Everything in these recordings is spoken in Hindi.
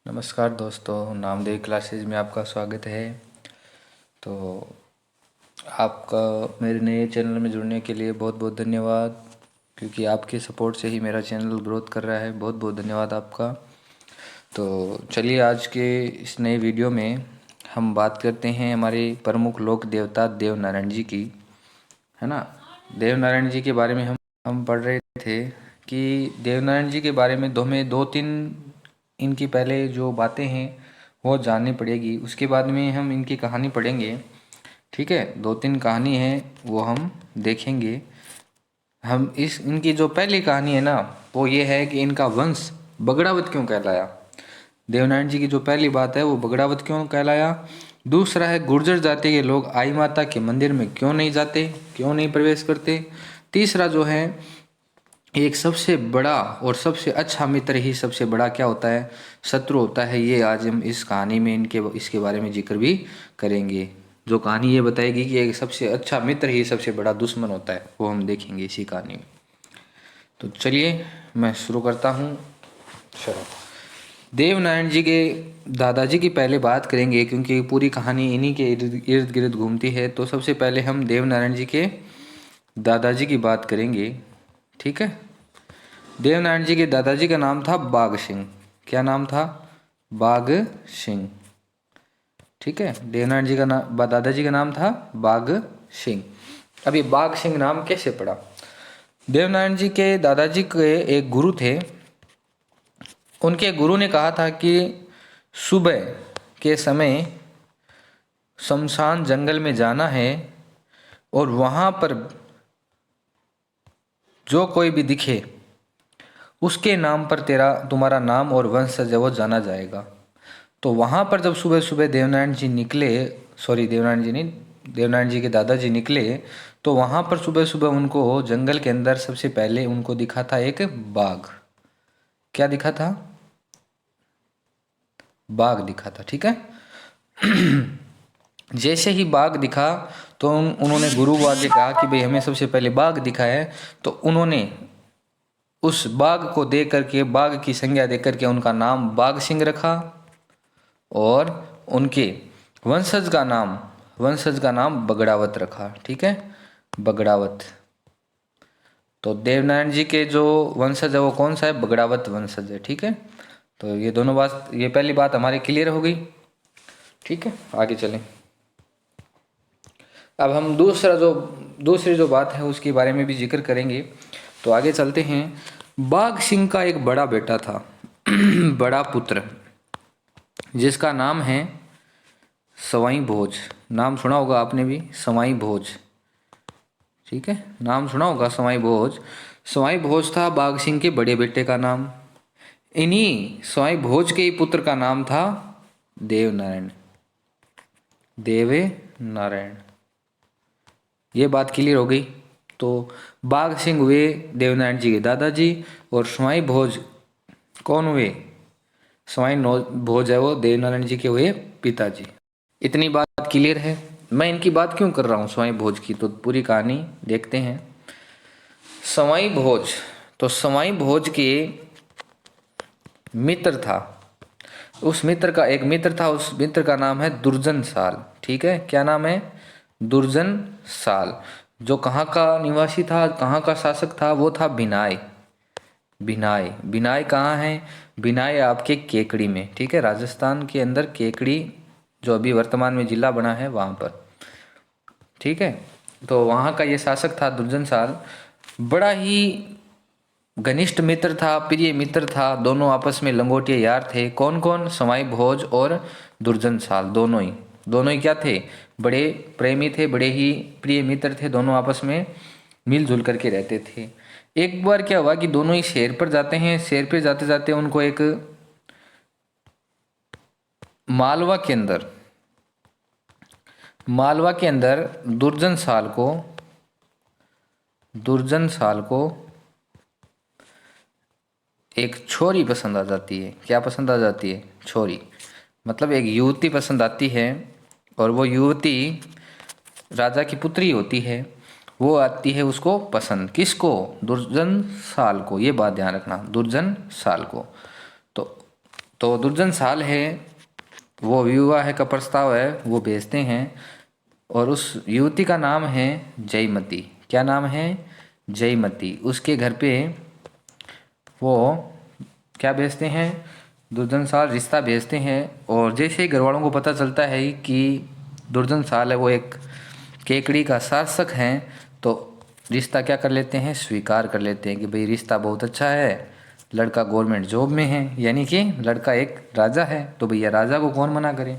नमस्कार दोस्तों, नामदेव क्लासेज में आपका स्वागत है। तो आपका मेरे नए चैनल में जुड़ने के लिए बहुत बहुत धन्यवाद, क्योंकि आपके सपोर्ट से ही मेरा चैनल ग्रोथ कर रहा है। बहुत बहुत धन्यवाद आपका। तो चलिए, आज के इस नए वीडियो में हम बात करते हैं हमारे प्रमुख लोक देवता देव नारायण जी की, है ना। देव नारायण जी के बारे में हम पढ़ रहे थे कि देव नारायण जी के बारे में हमें दो तीन इनकी पहले जो बातें हैं वो जाननी पड़ेगी। उसके बाद में हम इनकी कहानी पढ़ेंगे। ठीक है, दो तीन कहानी है वो हम देखेंगे। हम इनकी जो पहली कहानी है ना, वो ये है कि इनका वंश बगड़ावत क्यों कहलाया। देवनारायण जी की जो पहली बात है वो बगड़ावत क्यों कहलाया। दूसरा है गुर्जर जाति के लोग आई माता के मंदिर में क्यों नहीं जाते, क्यों नहीं प्रवेश करते। तीसरा जो है, एक सबसे बड़ा और सबसे अच्छा मित्र ही सबसे बड़ा क्या होता है, शत्रु होता है। ये आज हम इस कहानी में इसके बारे में जिक्र भी करेंगे। जो कहानी ये बताएगी कि एक सबसे अच्छा मित्र ही सबसे बड़ा दुश्मन होता है, वो हम देखेंगे इसी कहानी में। तो चलिए मैं शुरू करता हूँ। चलो, देवनारायण जी के दादाजी की पहले बात करेंगे, क्योंकि पूरी कहानी इन्हीं के इर्द गिर्द घूमती है। तो सबसे पहले हम देवनारायण जी के दादाजी की बात करेंगे। ठीक है, देवनारायण जी के दादाजी का नाम था बाघ सिंह। क्या नाम था? बाघ सिंह। ठीक है, देवनारायण जी का नाम, दादाजी का नाम था बाघ सिंह। अब ये बाघ सिंह नाम कैसे पड़ा? देवनारायण जी के दादाजी के एक गुरु थे। उनके गुरु ने कहा था कि सुबह के समय शमशान जंगल में जाना है और वहाँ पर जो कोई भी दिखे उसके नाम पर तुम्हारा नाम और वंशज है वो जाना जाएगा। तो वहाँ पर जब सुबह सुबह देवनारायण जी निकले, सॉरी देवनारायण जी नहीं, देवनारायण जी के दादाजी निकले, तो वहाँ पर सुबह सुबह उनको जंगल के अंदर सबसे पहले उनको दिखा था एक बाघ। क्या दिखा था? बाघ दिखा था। ठीक है। जैसे ही बाघ दिखा तो उन्होंने गुरु को आगे कहा कि भाई हमें सबसे पहले बाघ दिखा है। तो उन्होंने उस बाघ को देख करके, बाघ की संज्ञा देख करके उनका नाम बाघ सिंह रखा और उनके वंशज का नाम बगड़ावत रखा। ठीक है, बगड़ावत। तो देवनारायण जी के जो वंशज है वो कौन सा है? बगड़ावत वंशज है। ठीक है, तो ये दोनों बात, ये पहली बात हमारी क्लियर हो गई। ठीक है, आगे चलें। अब हम दूसरी जो बात है उसके बारे में भी जिक्र करेंगे। तो आगे चलते हैं। बाघ सिंह का एक बड़ा बेटा था बड़ा पुत्र, जिसका नाम है सवाई भोज। नाम सुना होगा आपने भी, सवाई भोज। ठीक है, नाम सुना होगा सवाई भोज। सवाई भोज था बाघ सिंह के बड़े बेटे का नाम। इन्हीं सवाई भोज के ही पुत्र का नाम था देवनारायण। देव नारायण। ये बात क्लियर हो गई। तो बाघ सिंह हुए देवनारायण जी के दादाजी और सवाई भोज कौन हुए? सवाई भोज है वो देवनारायण जी के हुए पिताजी। इतनी बात क्लियर है। मैं इनकी बात क्यों कर रहा हूँ सवाई भोज की, तो पूरी कहानी देखते हैं। सवाई भोज, तो सवाई भोज के मित्र था। उस मित्र का एक मित्र था, उस मित्र का नाम है दुर्जन साल। ठीक है, क्या नाम है? दुर्जन साल। जो कहाँ का निवासी था, कहाँ का शासक था? वो था बिनाई। बिनाई, बिनाई कहाँ है? बिनाई आपके केकड़ी में। ठीक है, राजस्थान के अंदर केकड़ी, जो अभी वर्तमान में जिला बना है वहाँ पर। ठीक है, तो वहाँ का ये शासक था दुर्जन साल। बड़ा ही घनिष्ठ मित्र था, प्रिय मित्र था। दोनों आपस में लंगोटिया यार थे। कौन कौन? सवाई भोज और दुर्जन साल, दोनों ही क्या थे? बड़े प्रेमी थे, बड़े ही प्रिय मित्र थे। दोनों आपस में मिलजुल करके रहते थे। एक बार क्या हुआ कि दोनों ही शेर पर जाते हैं। शेर पर जाते जाते उनको एक मालवा के अंदर दुर्जन साल को एक छोरी पसंद आ जाती है। क्या पसंद आ जाती है? छोरी, मतलब एक युवती पसंद आती है। और वो युवती राजा की पुत्री होती है। वो आती है उसको पसंद। किसको? दुर्जन साल को। ये बात ध्यान रखना, दुर्जन साल को। तो तो दुर्जन साल है वो विवाह का प्रस्ताव है वो भेजते हैं, और उस युवती का नाम है जयमती। क्या नाम है? जयमती। उसके घर पे वो क्या भेजते हैं? दुर्जन साल रिश्ता भेजते हैं। और जैसे ही घर वालों को पता चलता है कि दुर्जन साल है वो एक केकड़ी का शासक हैं, तो रिश्ता क्या कर लेते हैं? स्वीकार कर लेते हैं कि भाई रिश्ता बहुत अच्छा है, लड़का गवर्नमेंट जॉब में है, यानी कि लड़का एक राजा है, तो भैया राजा को कौन मना करे।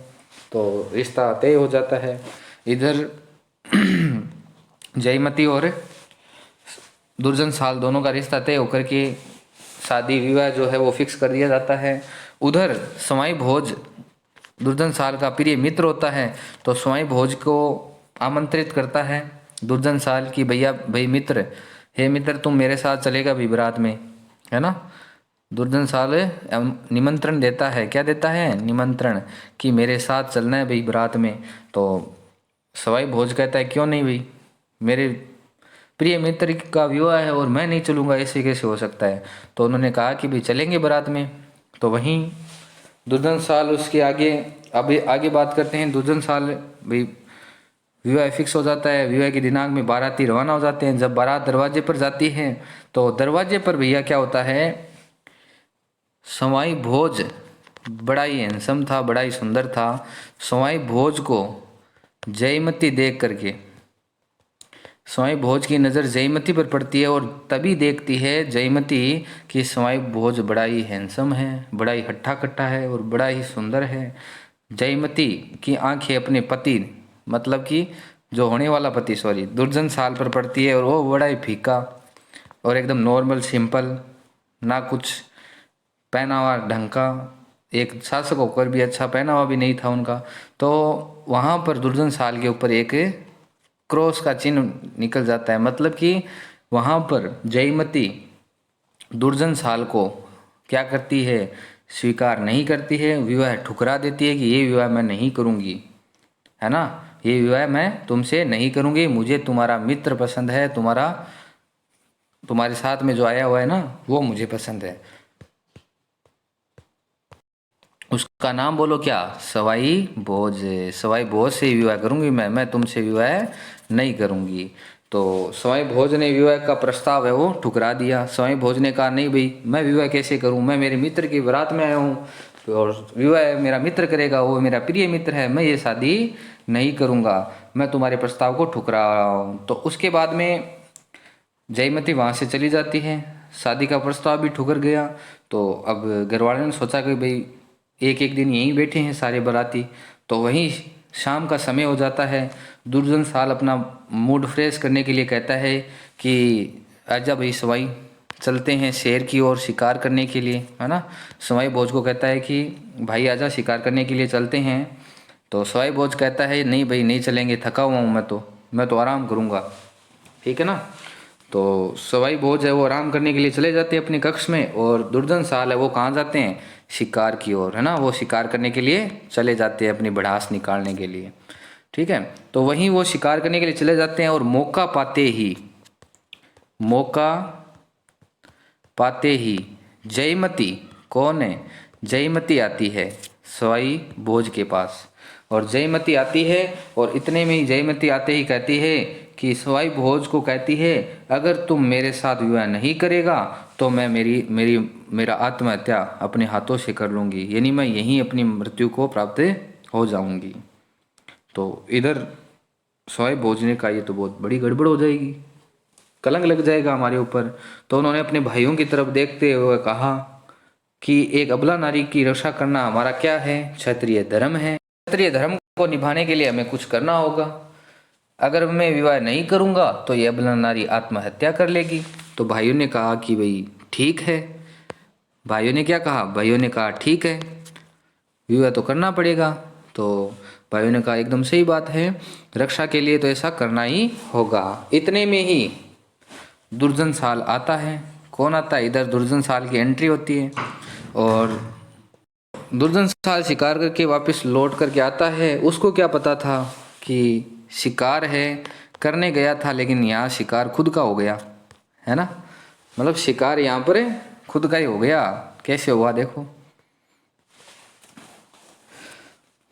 तो रिश्ता तय हो जाता है। इधर जयमती और दुर्जन साल दोनों का रिश्ता तय होकर के शादी विवाह जो है वो फिक्स कर दिया जाता है। उधर सवाई भोज दुर्जन साल का प्रिय मित्र होता है, तो सवाई भोज को आमंत्रित करता है दुर्जन साल की भैया भाई मित्र, हे मित्र तुम मेरे साथ चलेगा भी बारात में, है ना। दुर्जन साल निमंत्रण देता है। क्या देता है? निमंत्रण, कि मेरे साथ चलना है भाई बारात में। तो सवाई भोज कहता है क्यों नहीं भाई, मेरे प्रिय मित्र का विवाह है और मैं नहीं चलूँगा, ऐसे कैसे हो सकता है। तो उन्होंने कहा कि भाई चलेंगे बारात में। तो वहीं दुर्जन साल उसके आगे, अभी आगे बात करते हैं। दुर्जन साल भाई विवाह फिक्स हो जाता है, विवाह के दिनांक में बाराती रवाना हो जाते हैं। जब बारात दरवाजे पर जाती है तो दरवाजे पर भैया क्या होता है, सवाई भोज बड़ा ही हैंडसम था, बड़ा ही सुंदर था। सवाई भोज को जयमती देख करके सवाई भोज की नज़र जयमती पर पड़ती है, और तभी देखती है जयमती कि सवाई भोज बड़ा ही हैंडसम है, बड़ा ही हट्टा कट्टा है और बड़ा ही सुंदर है। जयमती की आंखें अपने पति, मतलब कि जो होने वाला पति, सॉरी, दुर्जन साल पर पड़ती है, और वो बड़ा ही फीका और एकदम नॉर्मल सिंपल, ना कुछ पहनावा ढंग का, एक शासक होकर भी अच्छा पहनावा भी नहीं था उनका। तो वहाँ पर दुर्जन साल के ऊपर एक क्रॉस का चिन्ह निकल जाता है, मतलब कि वहाँ पर जयमती दुर्जन साल को क्या करती है, स्वीकार नहीं करती है, विवाह ठुकरा देती है कि ये विवाह मैं नहीं करूँगी, है ना, ये विवाह मैं तुमसे नहीं करूँगी, मुझे तुम्हारा मित्र पसंद है, तुम्हारे साथ में जो आया हुआ है ना वो मुझे पसंद है। उसका नाम बोलो क्या? सवाई भोज। सवाई भोज से विवाह करूंगी मैं तुमसे विवाह नहीं करूंगी। तो सवाई भोज ने विवाह का प्रस्ताव है वो ठुकरा दिया। सवाई भोज ने कहा नहीं भाई मैं विवाह कैसे करूं, मैं मेरे मित्र की बारात में आया हूँ और विवाह मेरा मित्र करेगा, वो मेरा प्रिय मित्र है, मैं ये शादी नहीं करूँगा, मैं तुम्हारे प्रस्ताव को ठुकरा रहा हूँ। तो उसके बाद में जयमती वहाँ से चली जाती है, शादी का प्रस्ताव भी ठुकर गया। तो अब घर वालों ने सोचा कि भाई एक एक दिन यहीं बैठे हैं सारे बाराती, तो वहीं शाम का समय हो जाता है। दुर्जन साल अपना मूड फ्रेश करने के लिए कहता है कि आजा भाई सवाई, चलते हैं शहर की ओर शिकार करने के लिए, है ना। सवाई भोज को कहता है कि भाई आजा शिकार करने के लिए चलते हैं। तो सवाई भोज कहता है नहीं भाई नहीं चलेंगे, थका हुआ हूँ मैं तो आराम करूँगा, ठीक है ना। तो सवाई भोज है वो आराम करने के लिए चले जाते हैं अपने कक्ष में, और दुर्जन साल है वो कहाँ जाते हैं? शिकार की ओर, है ना, वो शिकार करने के लिए चले जाते हैं अपनी भड़ास निकालने के लिए, ठीक है। तो वहीं वो शिकार करने के लिए चले जाते हैं, और मौका पाते ही जयमती, कौन है? जयमती आती है सवाई भोज के पास, और जयमती आती है, और इतने में ही जयमती आते ही कहती है कि सवाई भोज को कहती है अगर तुम मेरे साथ विवाह नहीं करेगा तो मैं मेरा आत्महत्या अपने हाथों से कर लूँगी, यानी मैं यहीं अपनी मृत्यु को प्राप्त हो जाऊँगी। तो इधर सवाई भोज ने कहा ये तो बहुत बड़ी गड़बड़ हो जाएगी, कलंक लग जाएगा हमारे ऊपर। तो उन्होंने अपने भाइयों की तरफ देखते हुए कहा कि एक अबला नारी की रक्षा करना हमारा क्या है? क्षत्रिय धर्म है। क्षत्रिय धर्म को निभाने के लिए हमें कुछ करना होगा। अगर मैं विवाह नहीं करूंगा तो ये अबला नारी आत्महत्या कर लेगी। तो भाइयों ने कहा कि भाई ठीक है। भाइयों ने क्या कहा? भाइयों ने कहा ठीक है, विवाह तो करना पड़ेगा। तो भाइयों ने कहा एकदम सही बात है, रक्षा के लिए तो ऐसा करना ही होगा। इतने में ही दुर्जन साल आता है। कौन आता है? इधर दुर्जन साल की एंट्री होती है, और दुर्जन साल शिकार करके वापस लौट करके आता है। उसको क्या पता था कि शिकार है, करने गया था लेकिन यहाँ शिकार खुद का हो गया, है ना। मतलब शिकार यहाँ पर खुद का ही हो गया। कैसे हुआ देखो।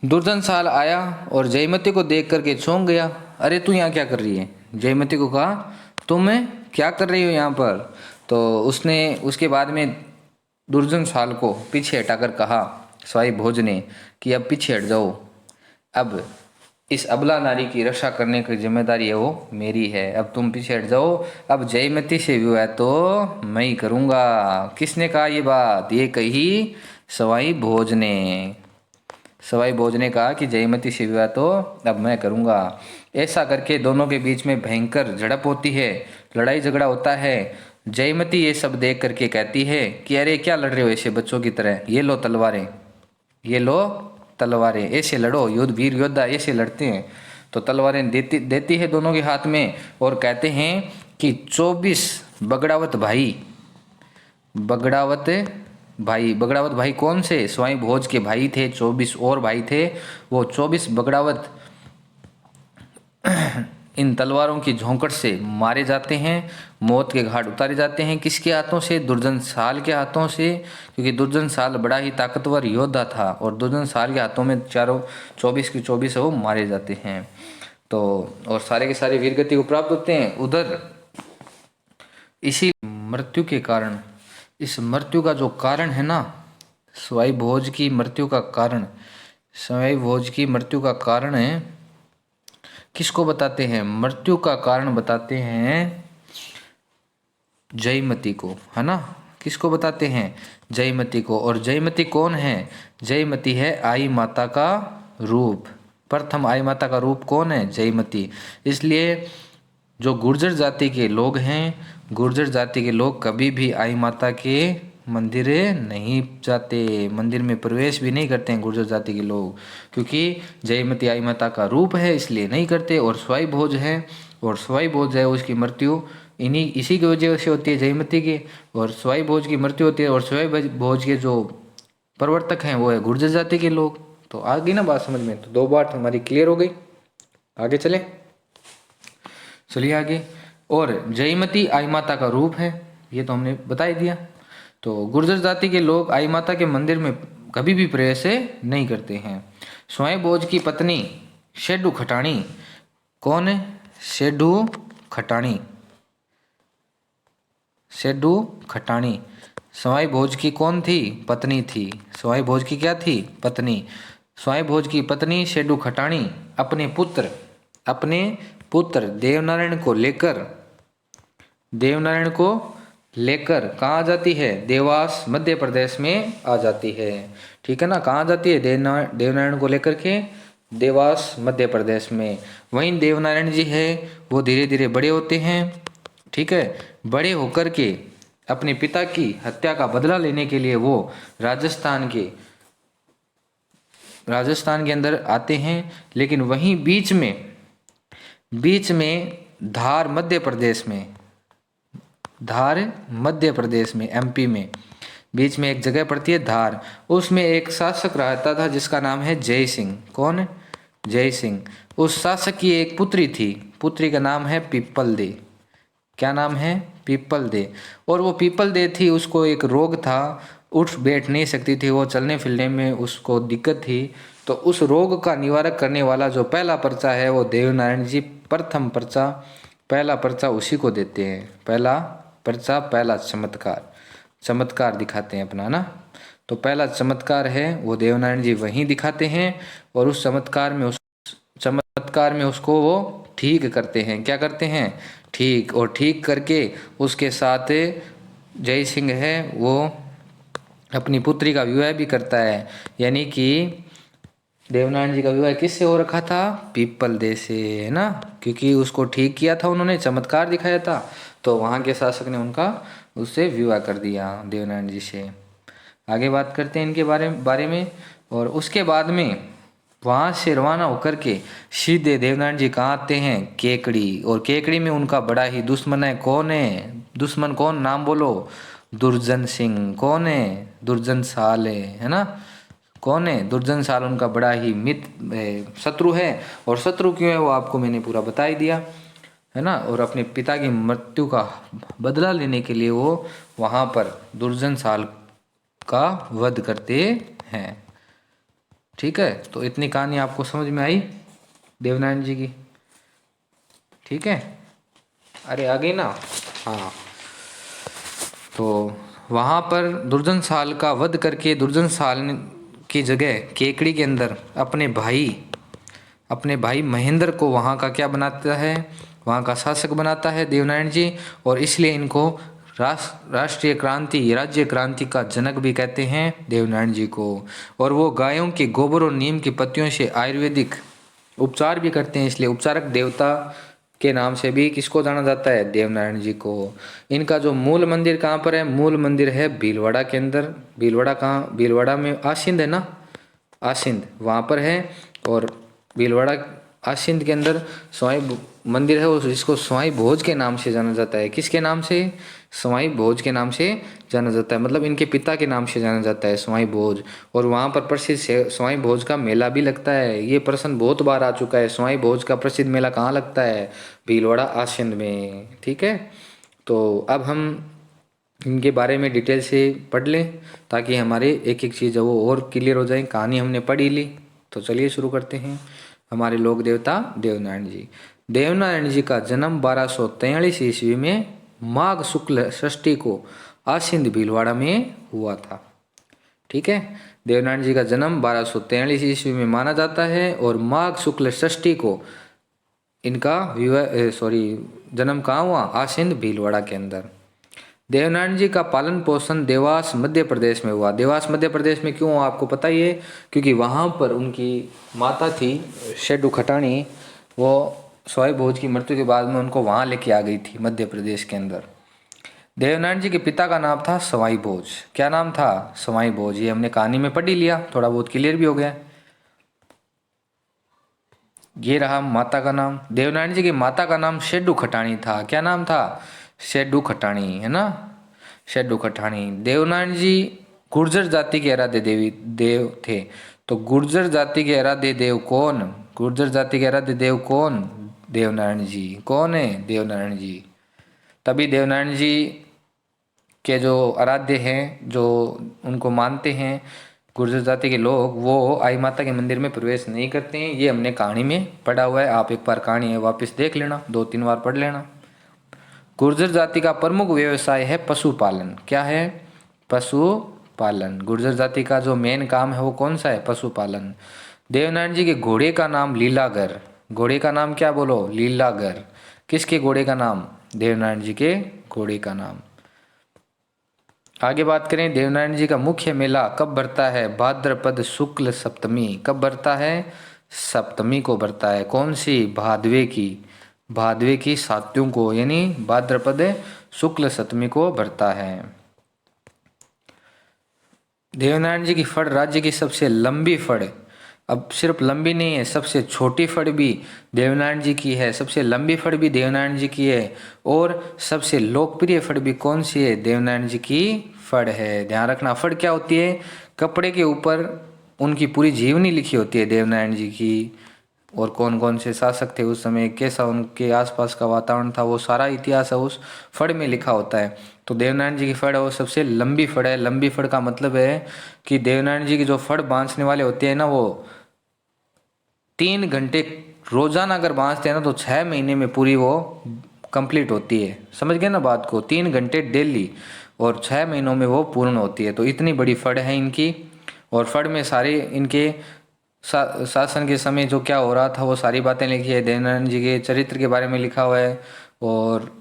दुर्जन साल आया और जयमती को देख करके चौंक गया। अरे तू यहाँ क्या कर रही है? जयमती को कहा तुम क्या कर रही हो यहाँ पर? तो उसने उसके बाद में दुर्जन साल को पीछे हटाकर कहा स्वाई भोज ने कि अब पीछे हट जाओ, अब इस अबला नारी की रक्षा करने की जिम्मेदारी है वो मेरी है, अब तुम पीछे हट जाओ, अब जयमती से विवाह तो मैं ही करूँगा। किसने कहा ये बात? ये कही सवाई भोज ने। सवाई भोज ने कहा कि जयमती से विवाह तो अब मैं करूँगा। ऐसा करके दोनों के बीच में भयंकर झड़प होती है, लड़ाई झगड़ा होता है। जयमती ये सब देख करके कहती है कि अरे क्या लड़ रहे हो ऐसे बच्चों की तरह, ये लो तलवारें, ये लो तलवारें, ऐसे लड़ो, युद्ध वीर योद्धा ऐसे लड़ते हैं। तो तलवारें देती देती है दोनों के हाथ में और कहते हैं कि 24 बगड़ावत भाई, बगड़ावत भाई, बगड़ावत भाई कौन से? स्वाई भोज के भाई थे, 24 और भाई थे। वो 24 बगड़ावत इन तलवारों की झोंकट से मारे जाते हैं, मौत के घाट उतारे जाते हैं। किसके हाथों से? दुर्जन साल के हाथों से, क्योंकि दुर्जन साल बड़ा ही ताकतवर योद्धा था और दुर्जन साल के हाथों में चारों 24 के 24 वो मारे जाते हैं। तो और सारे के सारे वीरगति को प्राप्त होते हैं। उधर इसी मृत्यु के कारण, इस मृत्यु का जो कारण है ना, सवाई भोज की मृत्यु का कारण, सवाई भोज की मृत्यु का कारण है, किसको बताते हैं? मृत्यु का कारण बताते हैं जयमती को, है ना। किसको बताते हैं? जयमती को। और जयमती कौन है? जयमती है आई माता का रूप। प्रथम आई माता का रूप कौन है? जयमती। इसलिए जो गुर्जर जाति के लोग हैं, गुर्जर जाति के लोग कभी भी आई माता के मंदिर नहीं जाते, मंदिर में प्रवेश भी नहीं करते हैं गुर्जर जाति के लोग, क्योंकि जयमती आई माता का रूप है इसलिए नहीं करते। और स्वाई भोज है, और स्वाई भोज है उसकी मृत्यु इसी की वजह से होती है, जयमती की। और स्वाई भोज की मृत्यु होती है और स्वाई भोज के जो प्रवर्तक हैं वो है गुर्जर जाति के लोग। तो आ गई ना बात समझ में? तो 2 बात हमारी क्लियर हो गई। आगे चले, चलिए आगे। और जयमती आई माता का रूप है, ये तो हमने बता ही दिया। तो गुर्जर जाति के लोग आई माता के मंदिर में कभी भी प्रवेश नहीं करते हैं। स्वाई भोज की पत्नी शेडू खटाणी कौन है? शेडू खटाणी, शेडू खटाणी स्वाई भोज की कौन थी? पत्नी थी। स्वाई भोज की क्या थी? पत्नी। स्वाई भोज की पत्नी शेडू खटाणी अपने पुत्र देवनारायण को लेकर कहाँ जाती है? देवास मध्य प्रदेश में आ जाती है। ठीक है ना, कहाँ जाती है? देवनारायण को लेकर के देवास मध्य प्रदेश में। वहीं देवनारायण जी है वो धीरे धीरे बड़े होते हैं। ठीक है, बड़े होकर के अपने पिता की हत्या का बदला लेने के लिए वो राजस्थान के अंदर आते हैं। लेकिन वहीं बीच में धार मध्य प्रदेश में एमपी में बीच में एक जगह पड़ती है धार, उसमें एक शासक रहता था जिसका नाम है जय सिंह। कौन? जय सिंह। उस शासक की एक पुत्री थी, पुत्री का नाम है पीपल दे। क्या नाम है? People they. और वो पीपल दे थी, उसको एक रोग था, उठ बैठ नहीं सकती थी, वो चलने फिरने में उसको दिक्कत थी। तो उस रोग का निवारक करने वाला जो पहला पर्चा है वो देवनारायण जी प्रथम पर्चा, पहला पर्चा उसी को देते हैं। पहला पर्चा, पहला चमत्कार दिखाते हैं अपना ना। तो पहला चमत्कार है वो देवनारायण जी वहीं दिखाते हैं और उस चमत्कार में उसको वो ठीक करते हैं। क्या करते हैं? ठीक। और ठीक करके उसके साथ जय सिंह है वो अपनी पुत्री का विवाह भी करता है। यानी कि देवनारायण जी का विवाह किससे हो रखा था? पीपल दे से, है ना, क्योंकि उसको ठीक किया था उन्होंने, चमत्कार दिखाया था, तो वहाँ के शासक ने उससे विवाह कर दिया देवनारायण जी से। आगे बात करते हैं इनके बारे में। और उसके बाद में वहाँ से रवाना होकर के सीधे देवनारायण जी कहाँ आते हैं? केकड़ी। और केकड़ी में उनका बड़ा ही दुश्मन है। कौन है दुश्मन? कौन? नाम बोलो। दुर्जन सिंह। कौन है? दुर्जन साल है ना। कौन है? दुर्जन साल उनका बड़ा ही शत्रु है। और शत्रु क्यों है वो आपको मैंने पूरा बता ही दिया, है ना। और अपने पिता की मृत्यु का बदला लेने के लिए वो वहाँ पर दुर्जन साल का वध करते हैं। ठीक है, तो इतनी कहानी आपको समझ में आई देवनारायण जी की? ठीक है, अरे आ गई ना। हाँ, तो वहाँ पर दुर्जनशाल का वध करके दुर्जनशाल की जगह केकड़ी के अंदर अपने भाई महेंद्र को वहाँ का क्या बनाता है, वहाँ का शासक बनाता है देवनारायण जी। और इसलिए इनको राष्ट्रीय क्रांति, राज्य क्रांति का जनक भी कहते हैं देवनारायण जी को। और वो गायों के गोबर और नीम की पत्तियों से आयुर्वेदिक उपचार भी करते हैं, इसलिए उपचारक देवता के नाम से भी किसको जाना जाता है, देवनारायण जी को। इनका जो मूल मंदिर कहाँ पर है, मूल मंदिर है भीलवाड़ा के अंदर। भीलवाड़ा कहाँ, भीलवाड़ा में आसिंद है ना, आसिंद वहाँ पर है। और भीलवाड़ा आसिंद के अंदर स्वाई मंदिर है, और इसको स्वाई भोज के नाम से जाना जाता है। किसके नाम से, स्वाई भोज के नाम से जाना जाता है, मतलब इनके पिता के नाम से जाना जाता है स्वाई भोज। और वहाँ पर प्रसिद्ध स्वाई भोज का मेला भी लगता है। ये प्रश्न बहुत बार आ चुका है, स्वाई भोज का प्रसिद्ध मेला कहाँ लगता है, भीलवाड़ा आसिंद में। ठीक है, तो अब हम इनके बारे में डिटेल से पढ़ लें ताकि हमारे एक एक चीज़ वो और क्लियर हो जाए। कहानी हमने पढ़ ही ली, तो चलिए शुरू करते हैं। हमारे लोक देवता देवनारायण जी। देवनारायण जी का जन्म 1243 ईस्वी में माघ शुक्ल षष्ठी को आसिंद भीलवाड़ा में हुआ था। ठीक है, देवनारायण जी का जन्म 1243 ईस्वी में माना जाता है, और माघ शुक्ल षष्ठी को इनका जन्म कहाँ हुआ, आसिंद भीलवाड़ा के अंदर। देवनारायण जी का पालन पोषण देवास मध्य प्रदेश में हुआ। देवास मध्य प्रदेश में क्यों, आपको पता ही है, क्योंकि वहाँ पर उनकी माता थी शेडू खटाणी, वो स्वाई भोज की मृत्यु के बाद में उनको वहाँ लेके आ गई थी मध्य प्रदेश के अंदर। देवनारायण जी के पिता का नाम था सवाई भोज। क्या नाम था, सवाई भोज। ये हमने कहानी में पढ़ ही लिया, थोड़ा बहुत क्लियर भी हो गया। ये रहा माता का नाम। देवनारायण जी की माता का नाम शेडू खटाणी था। क्या नाम था, शेडू खटाणी, है ना, शेडू खटाणी। देवनारायण जी गुर्जर जाति के आराध्य देव थे। तो गुर्जर जाति के आराध्य देव कौन, गुर्जर जाति के आराध्य देव कौन, देवनारायण जी। कौन है, देवनारायण जी। तभी देवनारायण जी के जो आराध्य हैं, जो उनको मानते हैं गुर्जर जाति के लोग, वो आई माता के मंदिर में प्रवेश नहीं करते हैं। ये हमने कहानी में पढ़ा हुआ है, आप एक बार कहानी है वापस देख लेना, 2-3 बार पढ़ लेना। गुर्जर जाति का प्रमुख व्यवसाय है पशुपालन। क्या है, पशुपालन। गुर्जर जाति का जो मेन काम है वो कौन सा है, पशुपालन। देवनारायण जी के घोड़े का नाम लीलागर। घोड़े का नाम क्या, बोलो, लीलागर। किसके घोड़े का नाम, देवनारायण जी के घोड़े का नाम। आगे बात करें, देवनारायण जी का मुख्य मेला कब भरता है, भाद्रपद शुक्ल सप्तमी। कब भरता है, सप्तमी को भरता है। कौन सी, भादवे की, भादवे की सातों को, यानी भाद्रपद शुक्ल सप्तमी को भरता है। देवनारायण जी की फड़ राज्य की सबसे लंबी फड़, अब सिर्फ लंबी नहीं है, सबसे छोटी फड़ भी देवनारायण जी की है, सबसे लंबी फड़ भी देवनारायण जी की है, और सबसे लोकप्रिय फड़ भी कौन सी है, देवनारायण जी की फड़ है। ध्यान रखना, फड़ क्या होती है, कपड़े के ऊपर उनकी पूरी जीवनी लिखी होती है देवनारायण जी की, और कौन कौन से शासक थे उस समय, कैसा उनके आसपास का वातावरण था, वो सारा इतिहास है उस फड़ में लिखा होता है। तो देवनारायण जी की फड़ है वो सबसे लंबी फड़ है। लंबी फड़ का मतलब है कि देवनारायण जी की जो फड़ बांधने वाले होते हैं ना, वो 3 घंटे रोजाना अगर बांधते हैं ना, तो 6 महीने में पूरी वो कंप्लीट होती है। समझ गए ना बात को, 3 घंटे डेली, और 6 महीनों में वो पूर्ण होती है। तो इतनी बड़ी फड़ है इनकी, और फड़ में सारे इनके शासन के समय जो क्या हो रहा था वो सारी बातें लिखी है। देवनारायण जी के चरित्र के बारे में लिखा हुआ है, और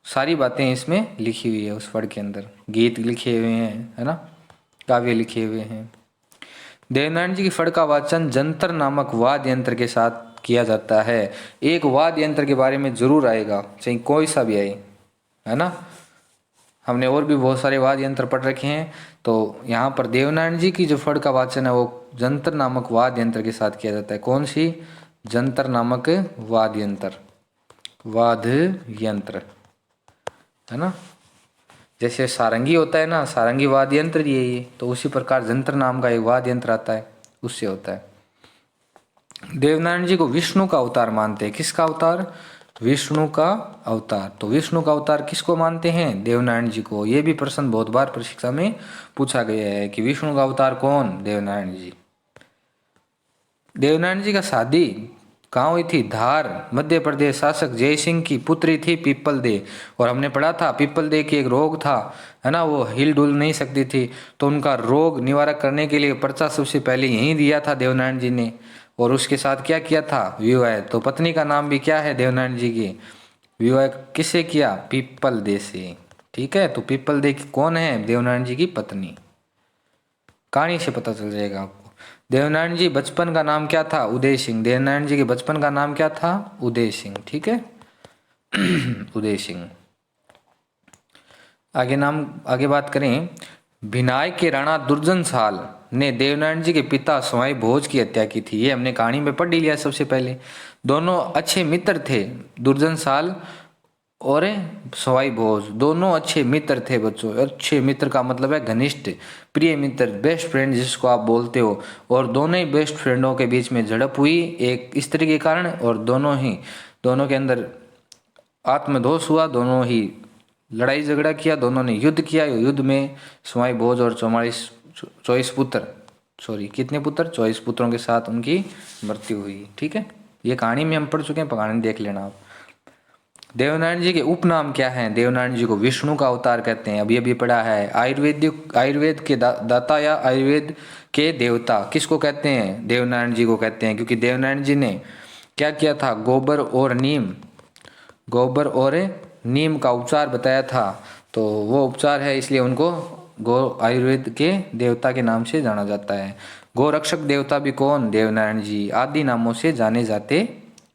सारी बातें इसमें लिखी हुई है उस फड़ के अंदर। गीत लिखे हुए हैं, है ना, काव्य लिखे हुए हैं। देवनारायण जी की फड़ का वाचन जंतर नामक वाद्य यंत्र के साथ किया जाता है। एक वाद्य यंत्र के बारे में जरूर आएगा, चाहे कोई सा भी आए, है ना। हमने और भी बहुत सारे वाद्य यंत्र पढ़ रखे हैं, तो यहाँ पर देवनारायण जी की जो फड़ का वाचन है वो जंतर नामक वाद्य यंत्र के साथ किया जाता है। कौन सी, जंतर नामक वाद्य यंत्र, वाद्य यंत्र, है ना। जैसे सारंगी होता है ना, सारंगी वाद्य यंत्र ये, तो उसी प्रकार जंतर नाम का एक वाद्य यंत्र आता है, उससे होता है। देवनारायण जी को विष्णु का अवतार मानते हैं। किसका अवतार, विष्णु का अवतार। तो विष्णु का अवतार किसको मानते हैं, देवनारायण जी को। ये भी प्रश्न बहुत बार परीक्षा में पूछा गया है कि विष्णु का अवतार कौन, देवनारायण जी। देवनारायण जी का शादी कहाँ हुई थी? धार, मध्य प्रदेश। शासक जय सिंह की पुत्री थी पीपल दे। और हमने पढ़ा था पीपल दे की एक रोग था, है ना, वो हिल डुल नहीं सकती थी, तो उनका रोग निवारक करने के लिए पर्चा सबसे पहले यहीं दिया था देवनारायण जी ने। और उसके साथ क्या किया था? विवाह। तो पत्नी का नाम भी क्या है देवनारायण जी की? विवाह किससे किया? पीपल दे से। ठीक है, तो पीपल दे की कौन है? देवनारायण जी की पत्नी। कहानी से पता चल जाएगा आपको। देवनारायण जी बचपन का नाम क्या था? उदय सिंह। देवनारायण जी के बचपन का नाम क्या था? उदय सिंह। ठीक है, उदय सिंह। आगे बात करें। भिनाई के राणा दुर्जन साल ने देवनारायण जी के पिता सवाई भोज की हत्या की थी। ये हमने कहानी में पढ़ लिया सबसे पहले। दोनों अच्छे मित्र थे, दुर्जन साल और सवाई भोज, दोनों अच्छे मित्र थे बच्चों। अच्छे मित्र का मतलब है घनिष्ठ, प्रिय मित्र, बेस्ट फ्रेंड जिसको आप बोलते हो। और दोनों ही बेस्ट फ्रेंडों के बीच में झड़प हुई एक स्त्री के कारण, और दोनों के अंदर आत्मदोष हुआ। दोनों ही लड़ाई झगड़ा किया, दोनों ने युद्ध किया। युद्ध में सवाई भोज और 24 पुत्र, सॉरी कितने पुत्र? 24 पुत्रों के साथ उनकी मृत्यु हुई। ठीक है, ये कहानी में हम पढ़ चुके हैं, कहानी देख लेना आप। देवनारायण जी के उपनाम क्या हैं? देवनारायण जी को विष्णु का अवतार कहते हैं, अभी अभी पढ़ा है। आयुर्वेद के दाता या आयुर्वेद के देवता किसको कहते हैं? देवनारायण जी को कहते हैं, क्योंकि देवनारायण जी ने क्या किया था? गोबर और नीम का उपचार बताया था, तो वो उपचार है, इसलिए उनको आयुर्वेद के देवता के नाम से जाना जाता है। गोरक्षक देवता भी कौन? देवनारायण जी आदि नामों से जाने जाते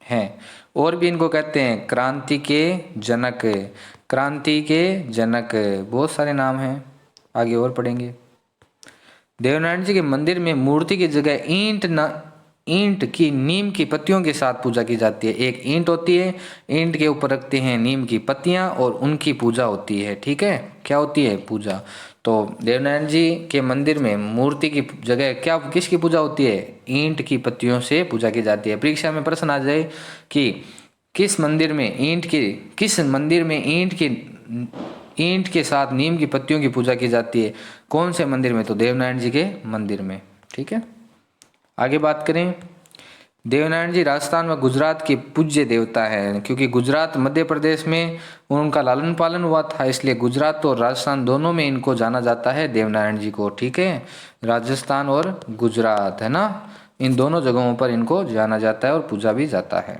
हैं। और भी इनको कहते हैं क्रांति के जनक, क्रांति के जनक, बहुत सारे नाम हैं, आगे और पढ़ेंगे। देवनारायण जी के मंदिर में मूर्ति की जगह ईंट की नीम की पत्तियों के साथ पूजा की जाती है। एक ईंट होती है, ईंट के ऊपर रखते हैं नीम की पत्तियां और उनकी पूजा होती है। ठीक है, क्या होती है? पूजा। तो देवनारायण जी के मंदिर में मूर्ति की जगह क्या, किसकी पूजा होती है? ईंट की पत्तियों से पूजा की जाती है। परीक्षा में प्रश्न आ जाए कि किस मंदिर में ईंट के साथ नीम की पत्तियों की पूजा की जाती है, कौन से मंदिर में? तो देवनारायण जी के मंदिर में। ठीक है, आगे बात करें। देवनारायण जी राजस्थान व गुजरात के पूज्य देवता है, क्योंकि गुजरात मध्य प्रदेश में उनका लालन पालन हुआ था, इसलिए गुजरात और राजस्थान दोनों में इनको जाना जाता है देवनारायण जी को। ठीक है, राजस्थान और गुजरात, है ना, इन दोनों जगहों पर इनको जाना जाता है और पूजा भी जाता है।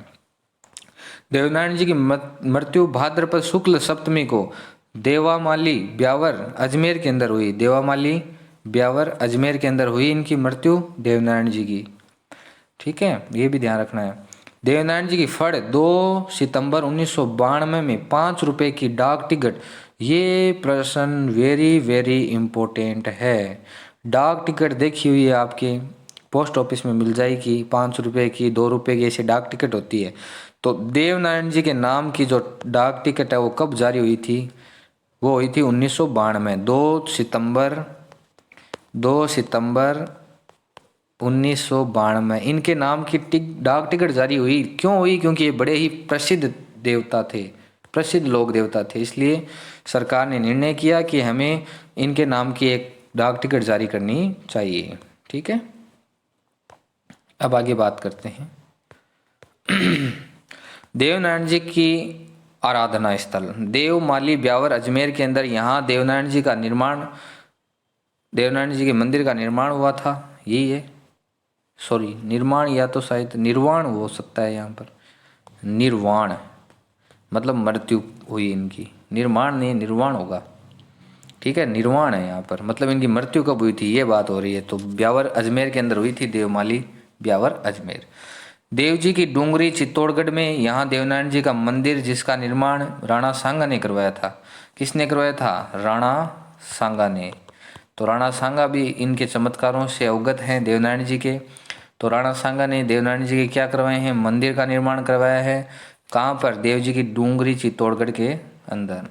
देवनारायण जी की मृत्यु भाद्रपद शुक्ल सप्तमी को देवामाली ब्यावर अजमेर के अंदर हुई। देवामाली ब्यावर अजमेर के अंदर हुई इनकी मृत्यु देवनारायण जी की। ठीक है, ये भी ध्यान रखना है। देवनारायण जी की फड़ 2 सितंबर 1992 में 5 रुपए की डाक टिकट। ये प्रश्न वेरी वेरी इंपॉर्टेंट है। डाक टिकट देखी हुई है आपके पोस्ट ऑफिस में मिल जाएगी, 5 रुपए की, 2 रुपए की, ऐसी डाक टिकट होती है। तो देवनारायण जी के नाम की जो डाक टिकट है वो कब जारी हुई थी? वो हुई थी 1992, 2 सितंबर 1992 इनके नाम की डाक टिकट जारी हुई। क्यों हुई? क्योंकि ये बड़े ही प्रसिद्ध देवता थे, प्रसिद्ध लोक देवता थे, इसलिए सरकार ने निर्णय किया कि हमें इनके नाम की एक डाक टिकट जारी करनी चाहिए। ठीक है, अब आगे बात करते हैं। देवनारायण जी की आराधना स्थल देवमाली ब्यावर अजमेर के अंदर, यहाँ देवनारायण जी के मंदिर का निर्माण हुआ था। यही है, सॉरी निर्माण, या तो शायद निर्वाण हो सकता है। यहाँ पर निर्वाण मतलब मृत्यु हुई इनकी, निर्माण नहीं निर्वाण होगा। ठीक है, निर्वाण है यहाँ पर, मतलब इनकी मृत्यु कब हुई थी ये बात हो रही है। तो ब्यावर अजमेर के अंदर हुई थी, देवमाली ब्यावर अजमेर। देव जी की डूंगरी चित्तौड़गढ़ में, यहाँ देवनारायण जी का मंदिर जिसका निर्माण राणा सांगा ने करवाया था। किसने करवाया था? राणा सांगा ने। तो राणा सांगा भी इनके चमत्कारों से अवगत हैं देवनारायण जी के। तो राणा सांगा ने देवनारायण जी के क्या करवाए हैं? मंदिर का निर्माण करवाया है। कहाँ पर? देव जी की डूंगरी चित्तौड़गढ़ के अंदर।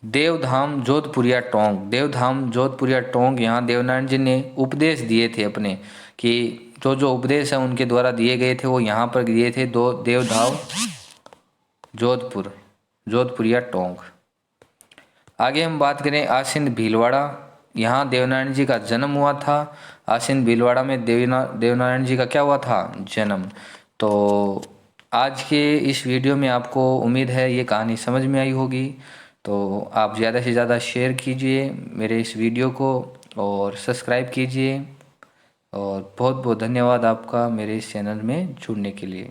देवधाम जोधपुरिया टोंक, यहाँ देवनारायण जी ने उपदेश दिए थे अपने, कि जो उपदेश है उनके द्वारा दिए गए थे वो यहाँ पर दिए थे। देवधाम जोधपुरिया टोंक। आगे हम बात करें आसिंद भीलवाड़ा, यहाँ देवनारायण जी का जन्म हुआ था। आसीन भीलवाड़ा में देवनारायण जी का क्या हुआ था, जन्म। तो आज के इस वीडियो में आपको उम्मीद है ये कहानी समझ में आई होगी। तो आप ज़्यादा से ज़्यादा शेयर कीजिए मेरे इस वीडियो को और सब्सक्राइब कीजिए। और बहुत बहुत धन्यवाद आपका मेरे इस चैनल में जुड़ने के लिए।